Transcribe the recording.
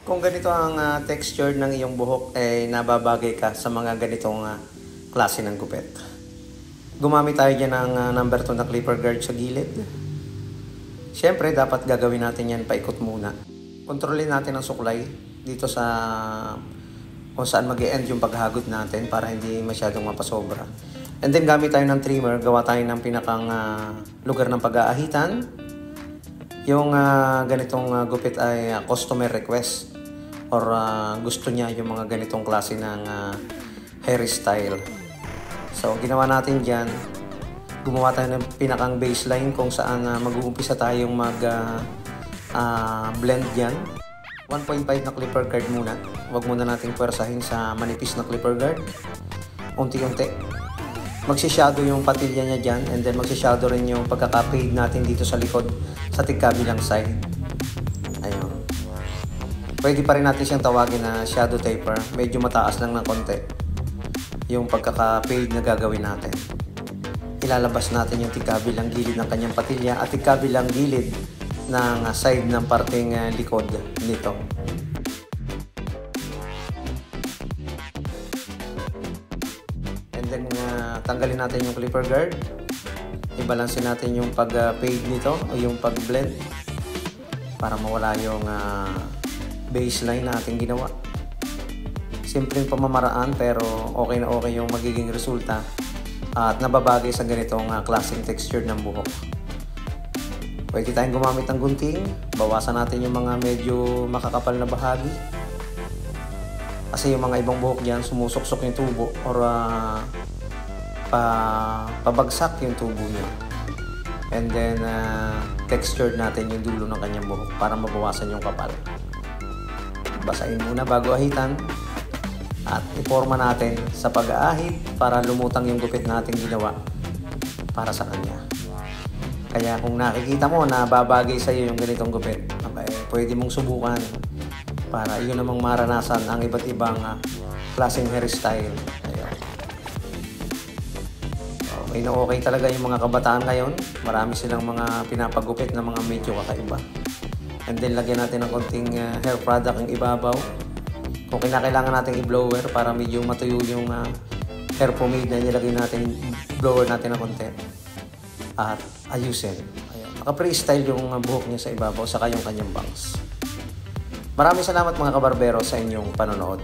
Kung ganito ang texture ng iyong buhok, nababagay ka sa mga ganitong klase ng gupit. Gumamit tayo dyan ng number 2 na clipper guard sa gilid. Siyempre, dapat gagawin natin yan paikot muna. Kontrolin natin ang suklay dito sa kung saan mag-e-end yung paghagod natin para hindi masyadong mapasobra. And then gamit tayo ng trimmer, gawa tayo ng pinakang lugar ng pag-aahitan. Yung ganitong gupit ay customer request or gusto niya yung mga ganitong klase ng hairstyle. So ginawa natin dyan, gumawa tayo ng pinakang baseline kung saan mag-uumpisa tayong blend dyan. 1.5 na clipper guard muna. Huwag muna nating pwersahin sa manipis na clipper guard. Unti-unti. Magsishadow yung patilya niya dyan, and then magsishadow rin yung pagkaka-fade natin dito sa likod sa tigkabilang side. Ayun. Pwede pa rin natin siyang tawagin na shadow taper. Medyo mataas lang ng konti yung pagkaka-fade na gagawin natin. Ilalabas natin yung tigkabilang gilid ng kanyang patilya at tigkabilang gilid ng side ng parteng likod nito. And then tanggalin natin yung clipper guard. I-balance natin yung pag-fade nito o yung pag-blend para mawala yung baseline na ating ginawa. Simpleng pamamaraan pero okay na okay yung magiging resulta at nababagay sa ganitong klaseng texture ng buhok. Pwede tayong gumamit ng gunting, bawasan natin yung mga medyo makakapal na bahagi. Kasi yung mga ibang buhok dyan, sumusuksok yung tubo or pabagsak yung tubo niya. And then, textured natin yung dulo ng kanyang buhok para mabawasan yung kapal. Basahin muna bago ahitan. At iporma natin sa pag-aahit para lumutang yung gupit natin ginawa para sa kanya. Kaya kung nakikita mo na babagay sa iyo yung ganitong gupit, pwede mong subukan para yun namang maranasan ang iba't ibang klaseng hairstyle. Ayun. Okay na okay talaga yung mga kabataan ngayon. Marami silang mga pinapagupit na mga medyo kakaiba. And then lagyan natin ng konting hair product ang ibabaw. Kung kinakailangan natin i-blower para medyo matuyo yung hair pomade na nilagay natin, blower natin ng konti. At ayusin. Ayan. Naka-freestyle yung buhok niya sa ibabaw saka yung kanyang bangs. Maraming salamat mga kabarbero sa inyong panonood.